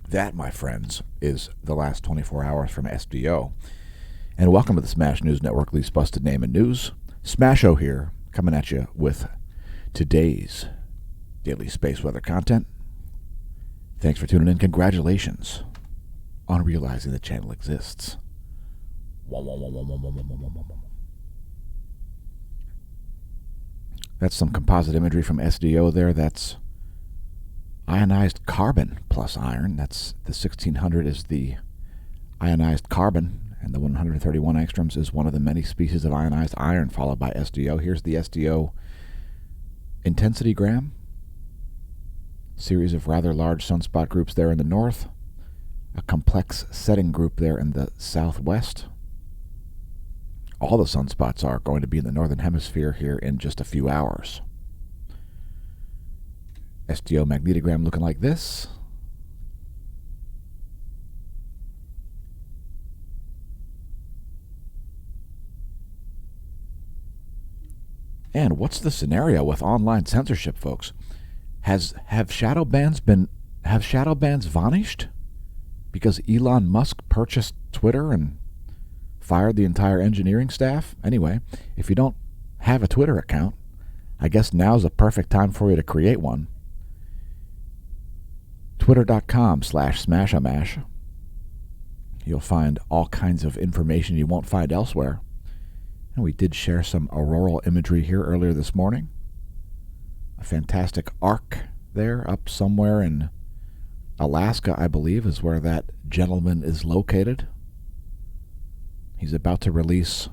That, my friends, is the last 24 hours from SDO. And welcome to the Smash News Network, least busted name in news. Smash-O here, coming at you with today's daily space weather content. Thanks for tuning in. Congratulations on realizing the channel exists. That's some composite imagery from SDO there. That's ionized carbon plus iron. That's the 1600 is the ionized carbon, and the 131 angstroms is one of the many species of ionized iron, followed by SDO. Here's the SDO intensity gram. Series of rather large sunspot groups there in the north. A complex setting group there in the southwest. All the sunspots are going to be in the northern hemisphere here in just a few hours. SDO magnetogram looking like this. And what's the scenario with online censorship, folks? Have shadow bans vanished because Elon Musk purchased Twitter and fired the entire engineering staff? Anyway, if you don't have a Twitter account, I guess now's the perfect time for you to create one. Twitter.com/smashamash. You'll find all kinds of information you won't find elsewhere. And we did share some auroral imagery here earlier this morning. A fantastic arc there up somewhere in Alaska, I believe, is where that gentleman is located. He's about to release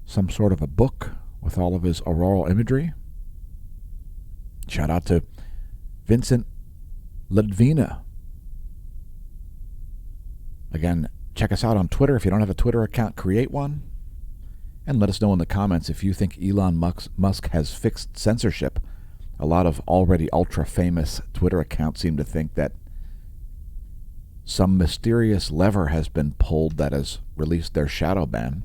some sort of a book with all of his auroral imagery. Shout out to Vincent Ledvina. Again, check us out on Twitter. If you don't have a Twitter account, create one. And let us know in the comments if you think Elon Musk has fixed censorship. A lot of already ultra-famous Twitter accounts seem to think that some mysterious lever has been pulled that has released their shadow ban.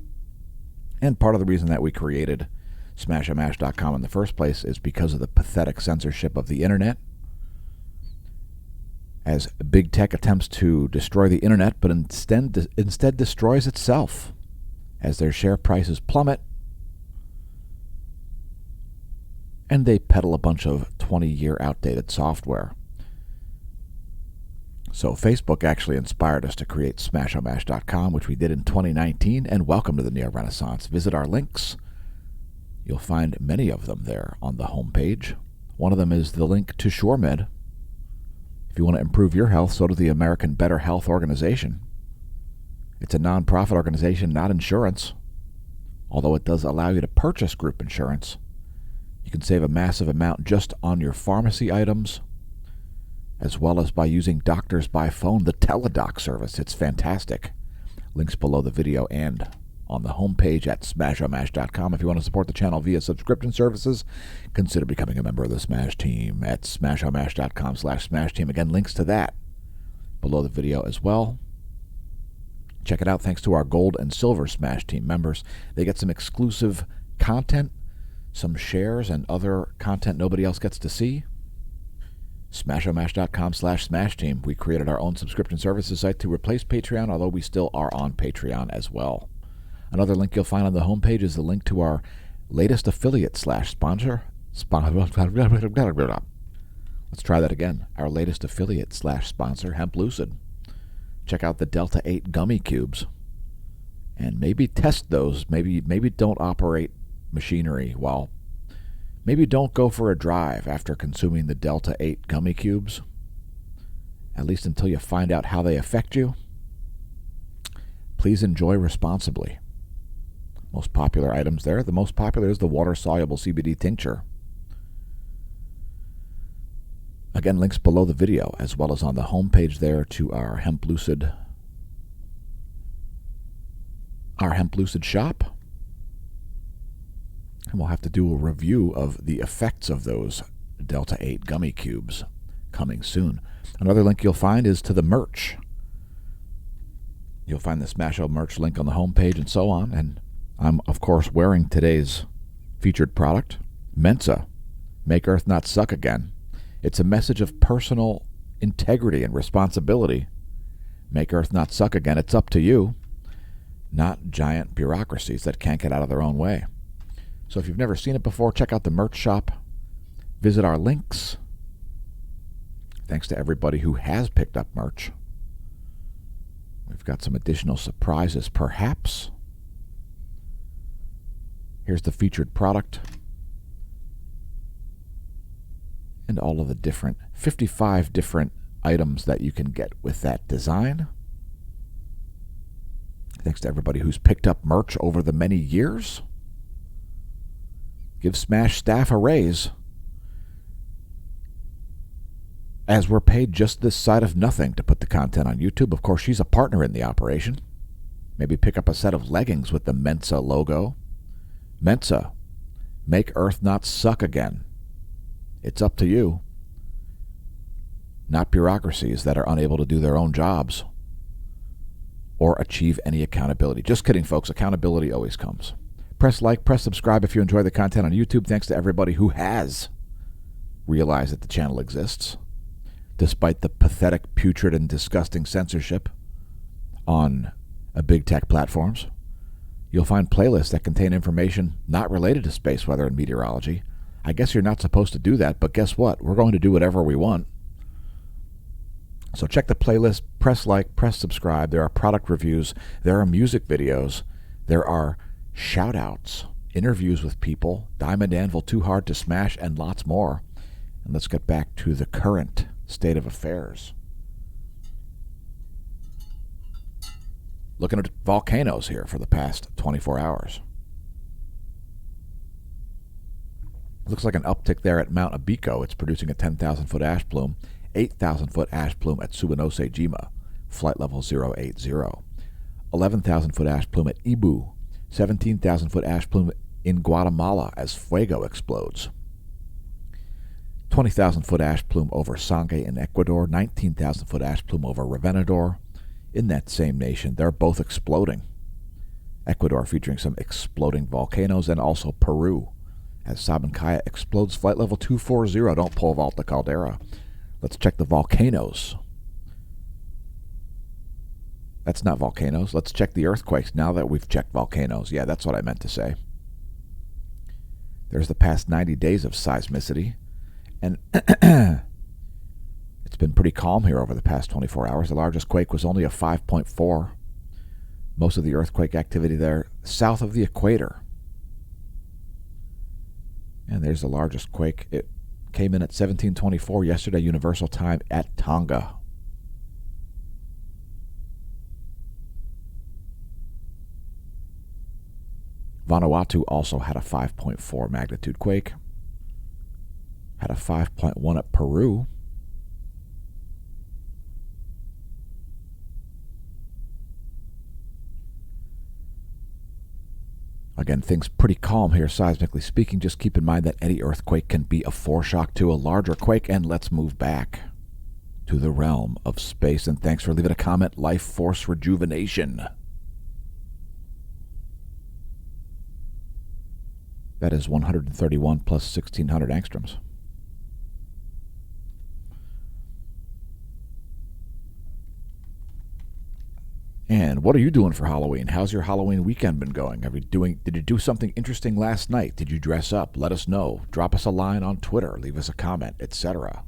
And part of the reason that we created smashamash.com in the first place is because of the pathetic censorship of the internet. As big tech attempts to destroy the internet, but instead destroys itself as their share prices plummet, and they peddle a bunch of 20-year outdated software. So Facebook actually inspired us to create smashamash.com, which we did in 2019, and welcome to the Neo-Renaissance. Visit our links. You'll find many of them there on the homepage. One of them is the link to SureMed. If you want to improve your health, so does the American Better Health Organization. It's a non-profit organization, not insurance, although it does allow you to purchase group insurance. You can save a massive amount just on your pharmacy items, as well as by using Doctors by Phone, the teledoc service. It's fantastic. Links below the video and on the homepage at smashamash.com. If you want to support the channel via subscription services, consider becoming a member of the Smash Team at smashamash.com/Smash Team. Again, links to that below the video as well. Check it out. Thanks to our Gold and Silver Smash Team members, they get some exclusive content, some shares, and other content nobody else gets to see. smashamash.com/Smash Team. We created our own subscription services site to replace Patreon, although we still are on Patreon as well. Another link you'll find on the homepage is the link to our latest affiliate/sponsor. Let's try that again. Our latest affiliate/sponsor, Hemp Lucid. Check out the Delta 8 gummy cubes and maybe test those. Maybe don't operate machinery while maybe don't go for a drive after consuming the Delta 8 gummy cubes, at least until you find out how they affect you. Please enjoy responsibly. Most popular items there. The most popular is the water-soluble CBD tincture. Again, links below the video, as well as on the homepage there to our Hemp Lucid shop. And we'll have to do a review of the effects of those Delta 8 gummy cubes coming soon. Another link you'll find is to the merch. You'll find the Smash-O merch link on the homepage and so on. And I'm, of course, wearing today's featured product, Mensa, Make Earth Not Suck Again. It's a message of personal integrity and responsibility. Make Earth not suck again. It's up to you, not giant bureaucracies that can't get out of their own way. So if you've never seen it before, check out the merch shop. Visit our links. Thanks to everybody who has picked up merch. We've got some additional surprises, perhaps. Here's the featured product. And all of the 55 different items that you can get with that design. Thanks to everybody who's picked up merch over the many years. Give Smash staff a raise, as we're paid just this side of nothing to put the content on YouTube. Of course, she's a partner in the operation. Maybe pick up a set of leggings with the Mensa logo. Mensa, make Earth not suck again. It's up to you, not bureaucracies that are unable to do their own jobs or achieve any accountability. Just kidding, folks. Accountability always comes. Press like, press subscribe if you enjoy the content on YouTube. Thanks to everybody who has realized that the channel exists, despite the pathetic, putrid, and disgusting censorship on big tech platforms. You'll find playlists that contain information not related to space weather and meteorology. I guess you're not supposed to do that, but guess what? We're going to do whatever we want. So check the playlist, press like, press subscribe. There are product reviews. There are music videos. There are shout-outs, interviews with people, Diamond Anvil, Too Hard to Smash, and lots more. And let's get back to the current state of affairs. Looking at volcanoes here for the past 24 hours. Looks like an uptick there at Mount Abiko. It's producing a 10,000-foot ash plume, 8,000-foot ash plume at Subanose Jima, flight level 080. 11,000-foot ash plume at Ibu, 17,000-foot ash plume in Guatemala as Fuego explodes. 20,000-foot ash plume over Sangay in Ecuador, 19,000-foot ash plume over Revenador in that same nation. They're both exploding. Ecuador featuring some exploding volcanoes, and also Peru as Sabancaya explodes, flight level 240. Don't pole vault the caldera. Let's check the volcanoes. That's not volcanoes. Let's check the earthquakes now that we've checked volcanoes. Yeah, that's what I meant to say. There's the past 90 days of seismicity. And it's been pretty calm here over the past 24 hours. The largest quake was only a 5.4. Most of the earthquake activity there south of the equator. And there's the largest quake. It came in at 1724 yesterday, Universal Time, at Tonga. Vanuatu also had a 5.4 magnitude quake. Had a 5.1 at Peru. Again, things pretty calm here, seismically speaking. Just keep in mind that any earthquake can be a foreshock to a larger quake. And let's move back to the realm of space. And thanks for leaving a comment. Life Force Rejuvenation. That is 131 plus 1,600 angstroms. And what are you doing for Halloween? How's your Halloween weekend been going? Did you do something interesting last night? Did you dress up? Let us know. Drop us a line on Twitter. Leave us a comment, etc.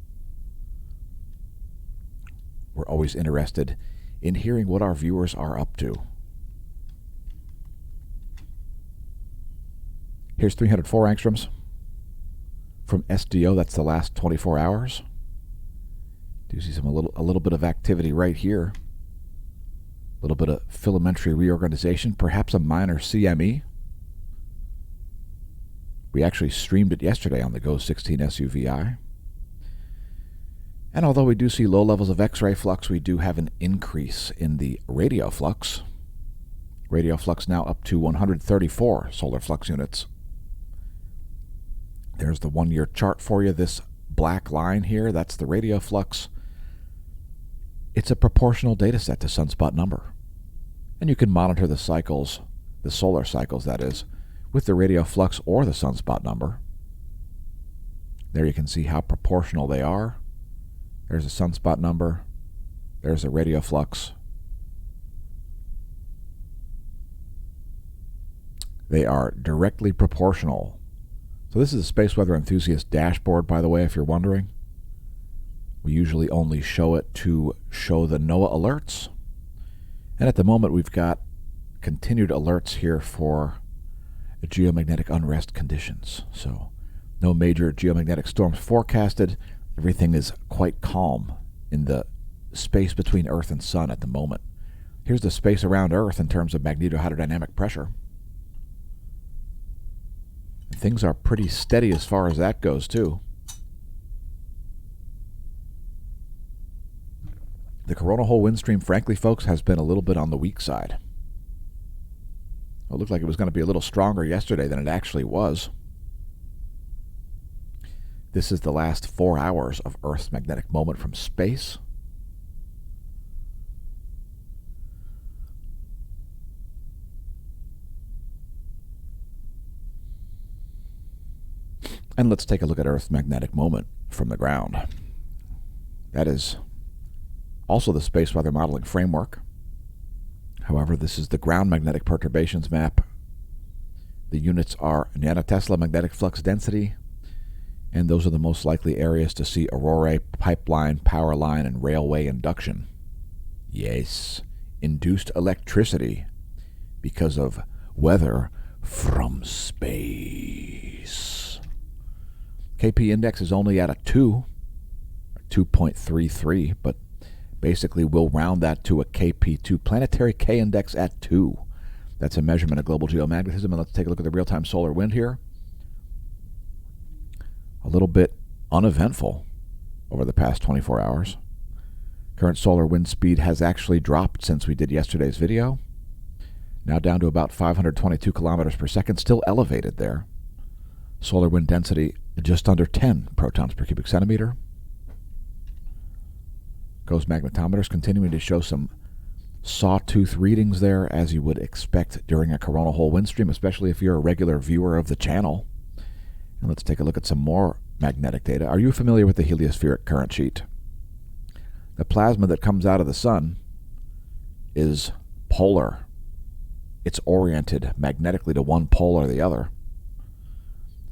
We're always interested in hearing what our viewers are up to. Here's 304 angstroms from SDO. That's the last 24 hours. Do you see a little bit of activity right here? A little bit of filamentary reorganization, perhaps a minor CME. We actually streamed it yesterday on the Go 16 SUVI. And although we do see low levels of X-ray flux, we do have an increase in the radio flux. Radio flux now up to 134 solar flux units. There's the 1 year chart for you. This black line here, that's the radio flux. It's a proportional data set to sunspot number. And you can monitor the cycles, the solar cycles that is, with the radio flux or the sunspot number. There you can see how proportional they are. There's a sunspot number. There's a radio flux. They are directly proportional. So this is a Space Weather Enthusiast dashboard, by the way, if you're wondering. We usually only show it to show the NOAA alerts. And at the moment, we've got continued alerts here for geomagnetic unrest conditions. So no major geomagnetic storms forecasted. Everything is quite calm in the space between Earth and Sun at the moment. Here's the space around Earth in terms of magnetohydrodynamic pressure. And things are pretty steady as far as that goes, too. The coronal hole wind stream, frankly, folks, has been a little bit on the weak side. It looked like it was going to be a little stronger yesterday than it actually was. This is the last 4 hours of Earth's magnetic moment from space. And let's take a look at Earth's magnetic moment from the ground. That is also the space weather modeling framework. However, this is the ground magnetic perturbations map. The units are nanotesla magnetic flux density, and those are the most likely areas to see aurorae, pipeline, power line, and railway induction. Yes, induced electricity because of weather from space. KP index is only at a 2, 2.33, but basically we'll round that to a KP2, planetary K index at 2. That's a measurement of global geomagnetism. And let's take a look at the real-time solar wind here. A little bit uneventful over the past 24 hours. Current solar wind speed has actually dropped since we did yesterday's video. Now down to about 522 kilometers per second, still elevated there. Solar wind density just under 10 protons per cubic centimeter. Ghost magnetometers continuing to show some sawtooth readings there, as you would expect during a coronal hole wind stream, especially if you're a regular viewer of the channel. And let's take a look at some more magnetic data. Are you familiar with the heliospheric current sheet? The plasma that comes out of the sun is polar. It's oriented magnetically to one pole or the other.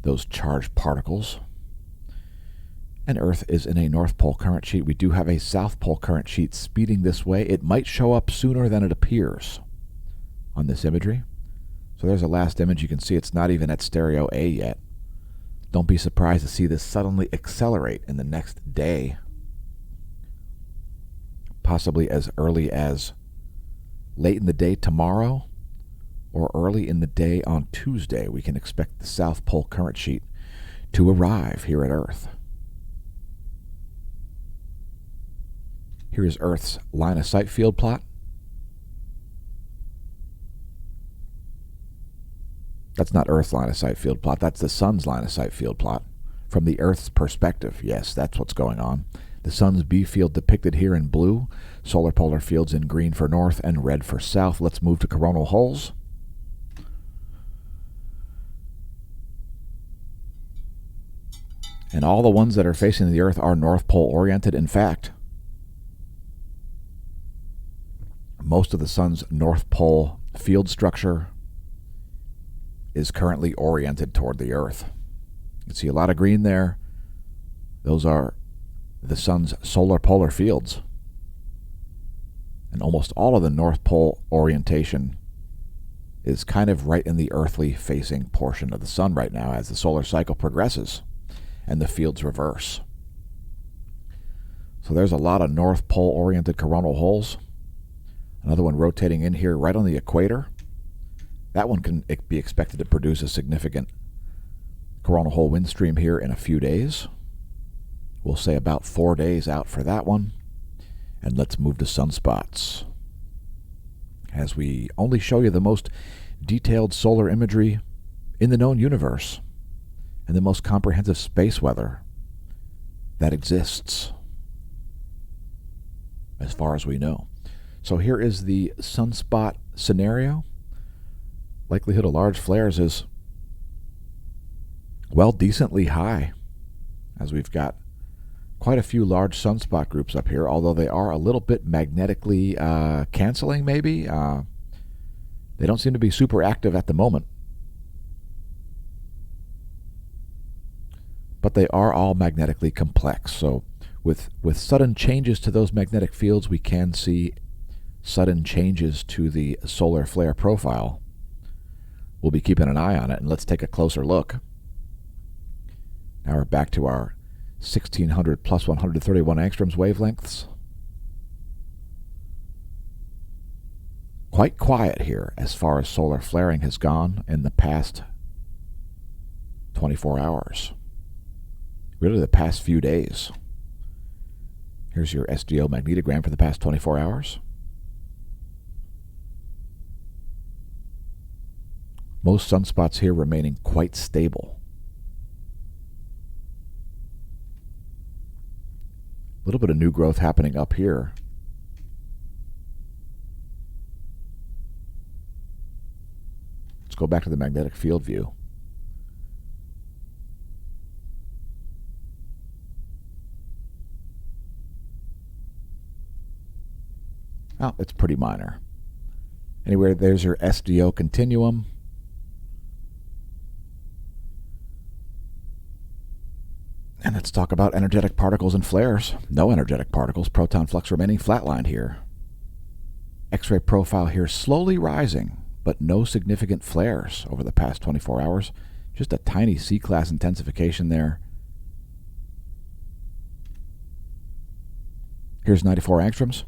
Those charged particles. And Earth is in a North Pole current sheet. We do have a South Pole current sheet speeding this way. It might show up sooner than it appears on this imagery. So there's a last image. You can see it's not even at stereo A yet. Don't be surprised to see this suddenly accelerate in the next day. Possibly as early as late in the day tomorrow or early in the day on Tuesday. We can expect the South Pole current sheet to arrive here at Earth. Here is Earth's line of sight field plot. That's not Earth's line of sight field plot. That's the sun's line of sight field plot. From the Earth's perspective, yes, that's what's going on. The sun's B field depicted here in blue. Solar polar fields in green for north and red for south. Let's move to coronal holes. And all the ones that are facing the Earth are North Pole oriented. In fact, most of the sun's North Pole field structure is currently oriented toward the Earth. You can see a lot of green there. Those are the sun's solar polar fields. And almost all of the North Pole orientation is kind of right in the earthly facing portion of the sun right now as the solar cycle progresses and the fields reverse. So there's a lot of North Pole oriented coronal holes. Another one rotating in here right on the equator. That one can be expected to produce a significant coronal hole wind stream here in a few days. We'll say about 4 days out for that one. And let's move to sunspots, as we only show you the most detailed solar imagery in the known universe and the most comprehensive space weather that exists, as far as we know. So here is the sunspot scenario. Likelihood of large flares is, well, decently high, as we've got Quite a few large sunspot groups up here, although they are a little bit magnetically canceling, maybe. They don't seem to be super active at the moment. But they are all magnetically complex. So with sudden changes to those magnetic fields, we can see sudden changes to the solar flare profile. We'll be keeping an eye on it, and let's take a closer look. Now we're back to our 1600 plus 131 angstroms wavelengths. Quite quiet here as far as solar flaring has gone in the past 24 hours. Really the past few days. Here's your SDO magnetogram for the past 24 hours. Most sunspots here remaining quite stable. A little bit of new growth happening up here. Let's go back to the magnetic field view. Oh, it's pretty minor. Anyway, there's your SDO continuum. And let's talk about energetic particles and flares. No energetic particles, proton flux remaining flatlined here. X-ray profile here slowly rising, but no significant flares over the past 24 hours. Just a tiny C-class intensification there. Here's 94 angstroms.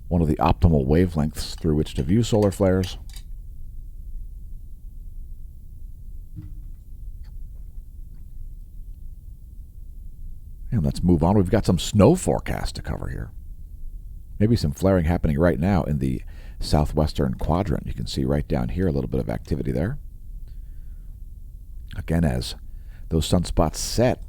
One of the optimal wavelengths through which to view solar flares. And let's move on. We've got some snow forecast to cover here. Maybe some flaring happening right now in the southwestern quadrant. You can see right down here a little bit of activity there. Again, as those sunspots set,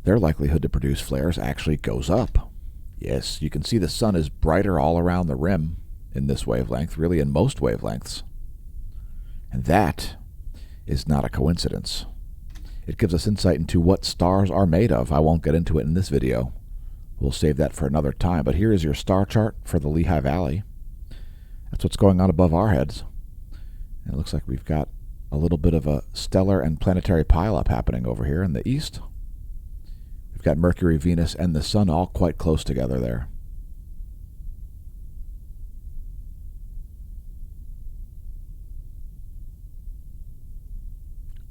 their likelihood to produce flares actually goes up. Yes, you can see the sun is brighter all around the rim in this wavelength, really in most wavelengths. And that is not a coincidence. It gives us insight into what stars are made of. I won't get into it in this video. We'll save that for another time. But here is your star chart for the Lehigh Valley. That's what's going on above our heads. And it looks like we've got a little bit of a stellar and planetary pileup happening over here in the east. We've got Mercury, Venus, and the Sun all quite close together there.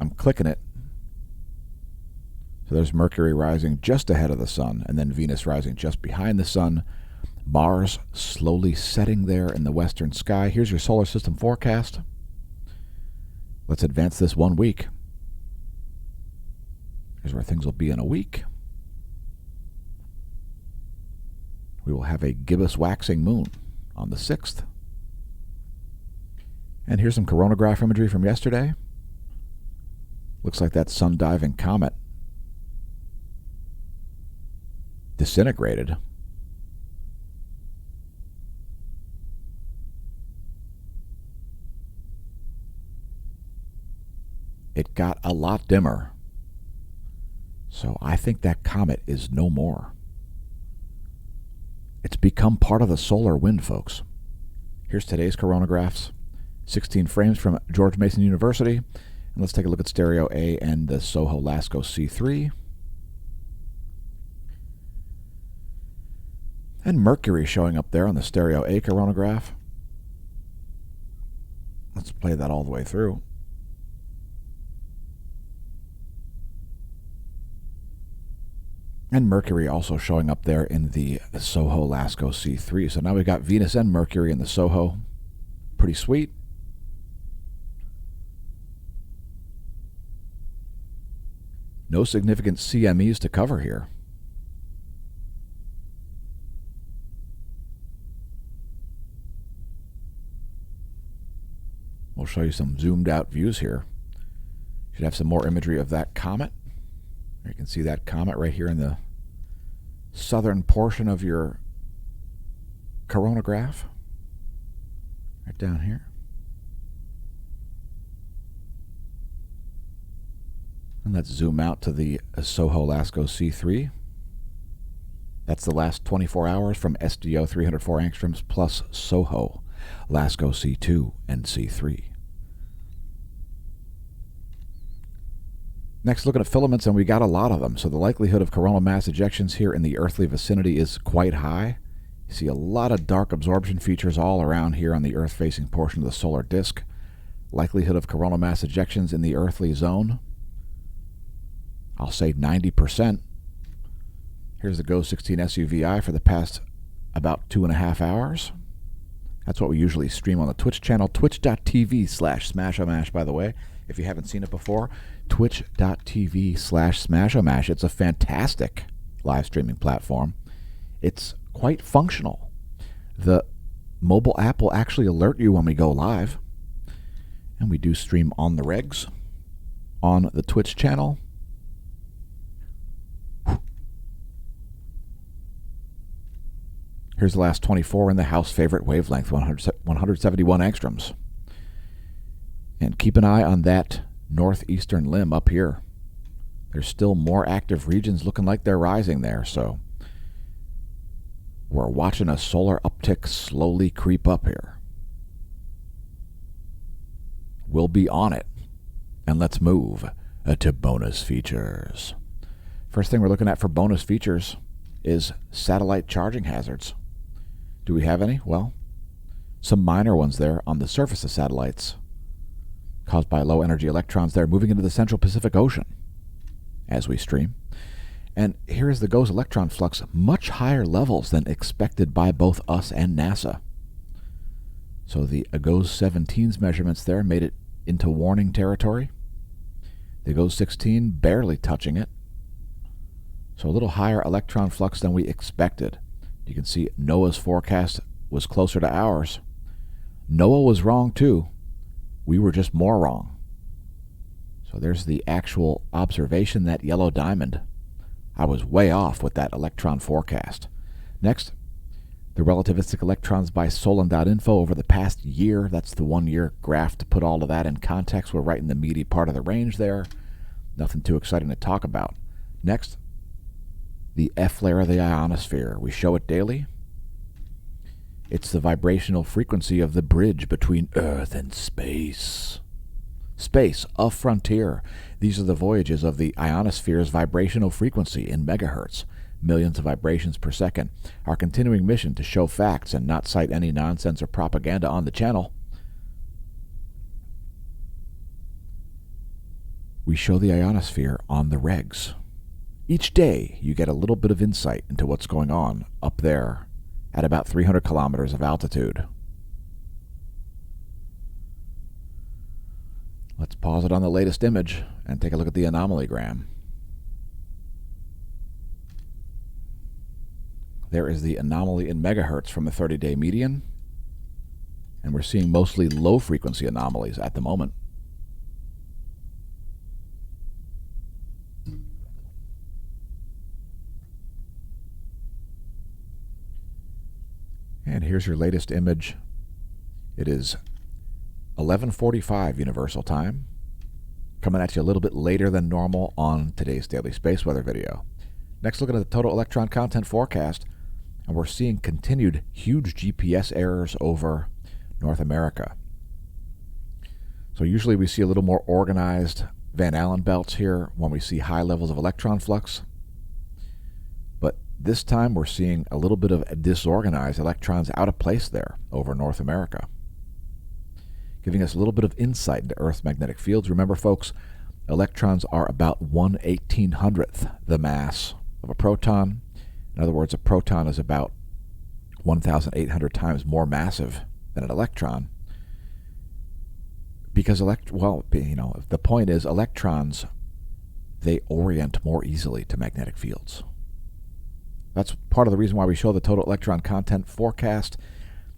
I'm clicking it. So there's Mercury rising just ahead of the Sun, and then Venus rising just behind the Sun. Mars slowly setting there in the western sky. Here's your solar system forecast. Let's advance this 1 week. Here's where things will be in a week. We will have a gibbous waxing moon on the 6th. And here's some coronagraph imagery from yesterday. Looks like that sun-diving comet disintegrated. It got a lot dimmer. So I think that comet is no more. It's become part of the solar wind, folks. Here's today's coronagraphs. 16 frames from George Mason University. And let's take a look at stereo A and the Soho Lasco C3. And Mercury showing up there on the stereo A coronagraph. Let's play that all the way through. And Mercury also showing up there in the Soho Lasco C3. So now we've got Venus and Mercury in the Soho. Pretty sweet. No significant CMEs to cover here. We'll show you some zoomed out views here. Should have some more imagery of that comet. You can see that comet right here in the southern portion of your coronagraph. Right down here. And let's zoom out to the Soho LASCO C3. That's the last 24 hours from SDO 304 angstroms plus Soho LASCO C2 and C3. Next, looking at filaments, and we got a lot of them. So the likelihood of coronal mass ejections here in the earthly vicinity is quite high. You see a lot of dark absorption features all around here on the Earth-facing portion of the solar disk. Likelihood of coronal mass ejections in the earthly zone, I'll say 90%. Here's the Go16 SUVI for the past about 2.5 hours. That's what we usually stream on the Twitch channel, twitch.tv/SmashoMash, by the way. If you haven't seen it before, twitch.tv/SmashoMash. It's a fantastic live streaming platform. It's quite functional. The mobile app will actually alert you when we go live. And we do stream on the regs on the Twitch channel. Here's the last 24 in the house favorite wavelength, 171 angstroms. And keep an eye on that northeastern limb up here. There's still more active regions looking like they're rising there, so we're watching a solar uptick slowly creep up here. We'll be on it. And let's move to bonus features. First thing we're looking at for bonus features is satellite charging hazards. Do we have any? Well, some minor ones there on the surface of satellites caused by low energy electrons there moving into the central Pacific Ocean as we stream. And here is the GOES electron flux, much higher levels than expected by both us and NASA. So the GOES 17's measurements there made it into warning territory. The GOES 16 barely touching it. So a little higher electron flux than we expected. You can see NOAA's forecast was closer to ours. NOAA was wrong too. We were just more wrong. So there's the actual observation, that yellow diamond. I was way off with that electron forecast. Next, the relativistic electrons by Solon.info over the past year. That's the 1 year graph to put all of that in context. We're right in the meaty part of the range there. Nothing too exciting to talk about. Next, the F layer of the ionosphere. We show it daily. It's the vibrational frequency of the bridge between Earth and space. Space, a frontier. These are the voyages of the ionosphere's vibrational frequency in megahertz, millions of vibrations per second. Our continuing mission to show facts and not cite any nonsense or propaganda on the channel. We show the ionosphere on the regs. Each day, you get a little bit of insight into what's going on up there at about 300 kilometers of altitude. Let's pause it on the latest image and take a look at the anomalygram. There is the anomaly in megahertz from the 30-day median, and we're seeing mostly low-frequency anomalies at the moment. And here's your latest image. It is 11:45 Universal Time, coming at you a little bit later than normal on today's Daily Space Weather video. Next, looking at the total electron content forecast, and we're seeing continued huge GPS errors over North America. So usually we see a little more organized Van Allen belts here when we see high levels of electron flux. But this time we're seeing a little bit of disorganized electrons out of place there over North America, giving us a little bit of insight into Earth's magnetic fields. Remember, folks, electrons are about 1/1800th the mass of a proton. In other words, a proton is about 1,800 times more massive than an electron. Because the point is electrons, they orient more easily to magnetic fields. That's part of the reason why we show the total electron content forecast.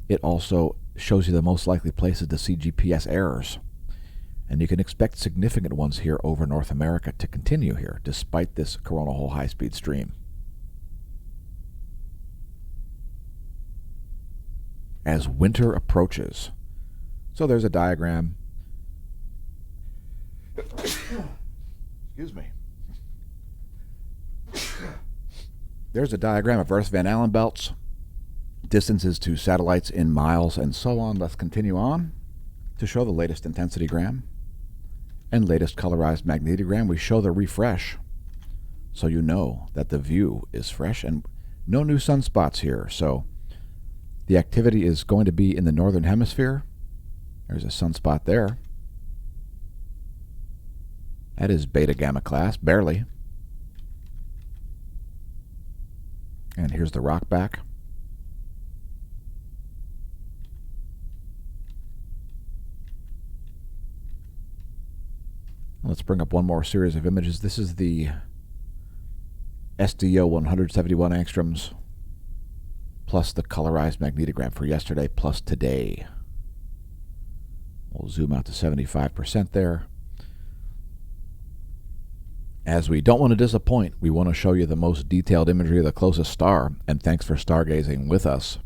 It also shows you the most likely places to see GPS errors. And you can expect significant ones here over North America to continue here, despite this coronal hole high-speed stream. As winter approaches. So there's a diagram. Excuse Excuse me. There's a diagram of Earth's Van Allen belts, distances to satellites in miles, and so on. Let's continue on to show the latest intensitygram and latest colorized magnetogram. We show the refresh, so you know that the view is fresh, and no new sunspots here. So the activity is going to be in the northern hemisphere. There's a sunspot there. That is beta gamma class, barely. And here's the rock back. Let's bring up one more series of images. This is the SDO 171 angstroms plus the colorized magnetogram for yesterday plus today. We'll zoom out to 75% there. As we don't want to disappoint, we want to show you the most detailed imagery of the closest star, and thanks for stargazing with us,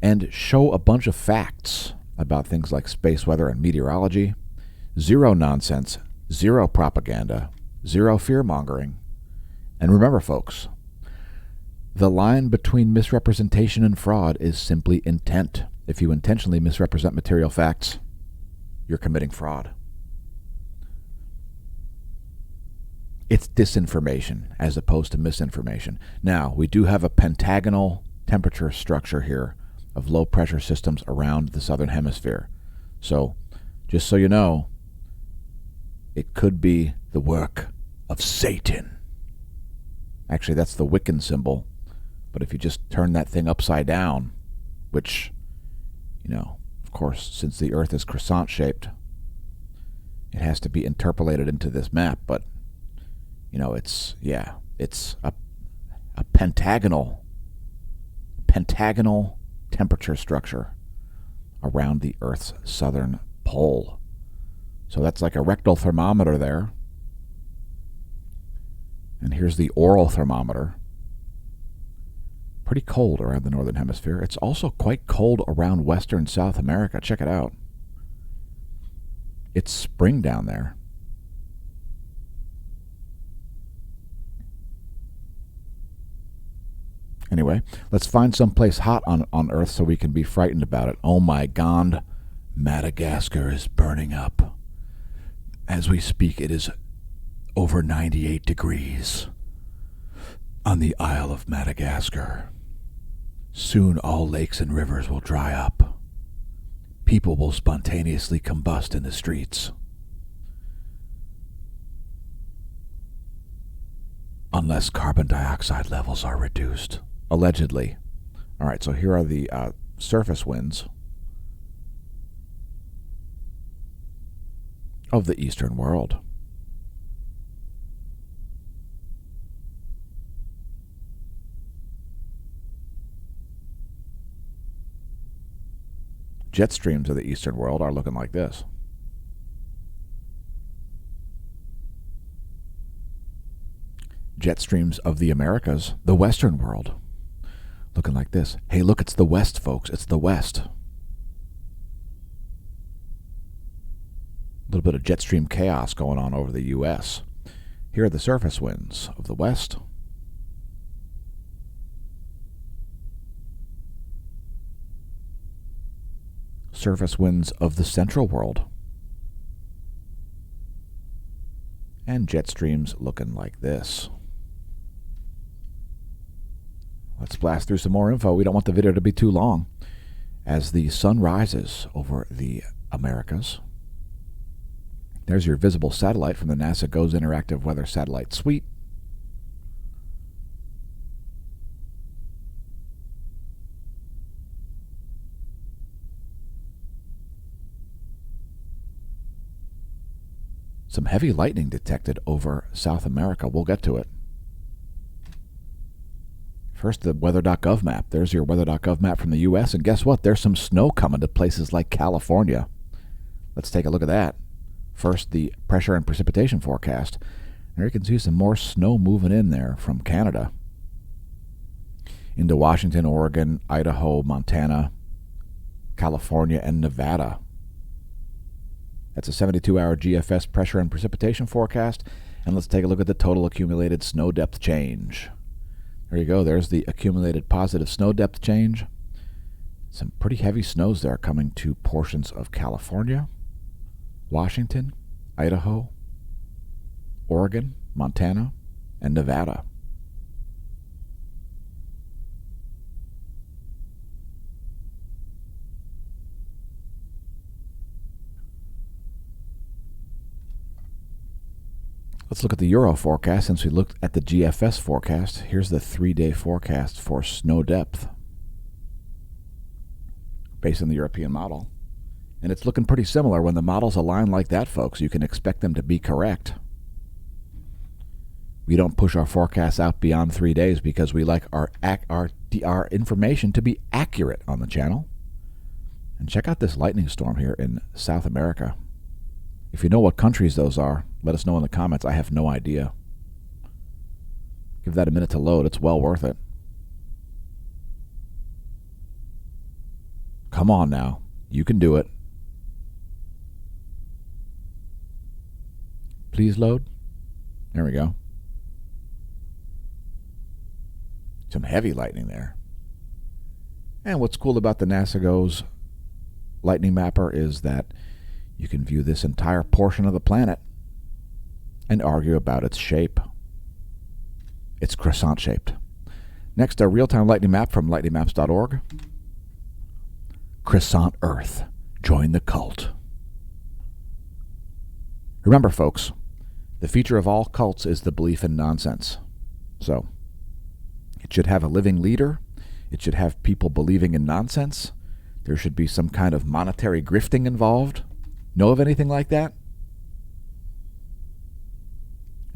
and show a bunch of facts about things like space weather and meteorology. Zero nonsense, zero propaganda, zero fear-mongering. And remember, folks, the line between misrepresentation and fraud is simply intent. If you intentionally misrepresent material facts, you're committing fraud. It's disinformation as opposed to misinformation. Now, we do have a pentagonal temperature structure here of low-pressure systems around the southern hemisphere. So, just so you know, it could be the work of Satan. Actually, that's the Wiccan symbol. But if you just turn that thing upside down, which, you know, of course, since the Earth is croissant-shaped, it has to be interpolated into this map, but you know, it's a pentagonal temperature structure around the Earth's southern pole. So that's like a rectal thermometer there. And here's the oral thermometer. Pretty cold around the northern hemisphere. It's also quite cold around western South America. Check it out. It's spring down there. Anyway, let's find someplace hot on Earth so we can be frightened about it. Oh my God, Madagascar is burning up. As we speak, it is over 98 degrees on the Isle of Madagascar. Soon all lakes and rivers will dry up. People will spontaneously combust in the streets. Unless carbon dioxide levels are reduced. Allegedly. All right, so here are the surface winds of the eastern world. Jet streams of the eastern world are looking like this. Jet streams of the Americas, the western world, looking like this. Hey, look, it's the west, folks. It's the west. A little bit of jet stream chaos going on over the U.S. Here are the surface winds of the west. Surface winds of the central world. And jet streams looking like this. Let's blast through some more info. We don't want the video to be too long. As the sun rises over the Americas, there's your visible satellite from the NASA GOES Interactive Weather Satellite Suite. Some heavy lightning detected over South America. We'll get to it. First, the weather.gov map. There's your weather.gov map from the U.S. And guess what? There's some snow coming to places like California. Let's take a look at that. First, the pressure and precipitation forecast. There you can see some more snow moving in there from Canada into Washington, Oregon, Idaho, Montana, California, and Nevada. That's a 72-hour GFS pressure and precipitation forecast. And let's take a look at the total accumulated snow depth change. There you go. There's the accumulated positive snow depth change. Some pretty heavy snows there coming to portions of California, Washington, Idaho, Oregon, Montana, and Nevada. Let's look at the Euro forecast. Since we looked at the GFS forecast, here's the 3-day forecast for snow depth based on the European model. And it's looking pretty similar. When the models align like that, folks, you can expect them to be correct. We don't push our forecasts out beyond 3 days because we like our information to be accurate on the channel. And check out this lightning storm here in South America. If you know what countries those are, let us know in the comments. I have no idea. Give that a minute to load. It's well worth it. Come on now. You can do it. Please load. There we go. Some heavy lightning there. And what's cool about the NASAGO's lightning mapper is that you can view this entire portion of the planet and argue about its shape. It's croissant-shaped. Next, a real-time lightning map from lightningmaps.org. Croissant Earth. Join the cult. Remember, folks, the feature of all cults is the belief in nonsense. So, it should have a living leader. It should have people believing in nonsense. There should be some kind of monetary grifting involved. Know of anything like that?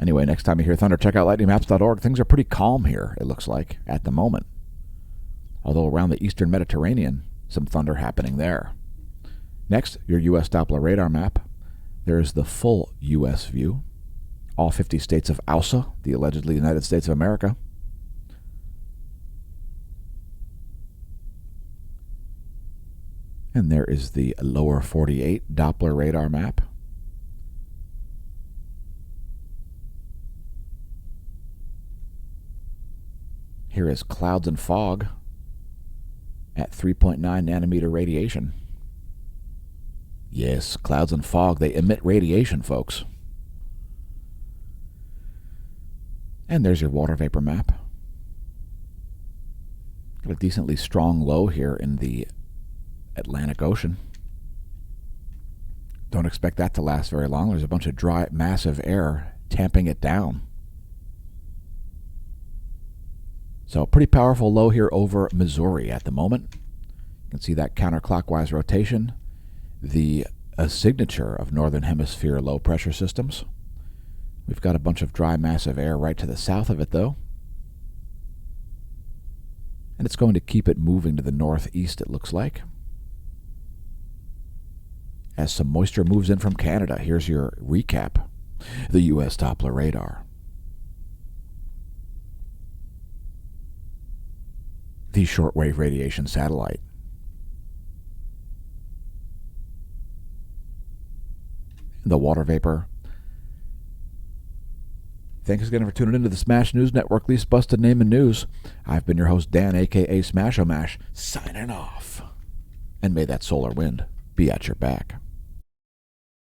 Anyway, next time you hear thunder, check out lightningmaps.org. Things are pretty calm here, it looks like, at the moment. Although around the eastern Mediterranean, some thunder happening there. Next, your U.S. Doppler radar map. There's the full U.S. view. All 50 states of AUSA, the allegedly United States of America. And there is the lower 48 Doppler radar map. Here is clouds and fog at 3.9 nanometer radiation. Yes, clouds and fog, they emit radiation, folks. And there's your water vapor map. Got a decently strong low here in the Atlantic Ocean. Don't expect that to last very long. There's a bunch of dry, massive air tamping it down. So a pretty powerful low here over Missouri at the moment. You can see that counterclockwise rotation, the signature of Northern Hemisphere low pressure systems. We've got a bunch of dry, massive air right to the south of it, though. And it's going to keep it moving to the northeast, it looks like. As some moisture moves in from Canada, here's your recap. The U.S. Doppler radar. The shortwave radiation satellite. The water vapor. Thanks again for tuning into the Smash News Network, least busted name in news. I've been your host, Dan, a.k.a. Smash-O-Mash, signing off. And may that solar wind be at your back.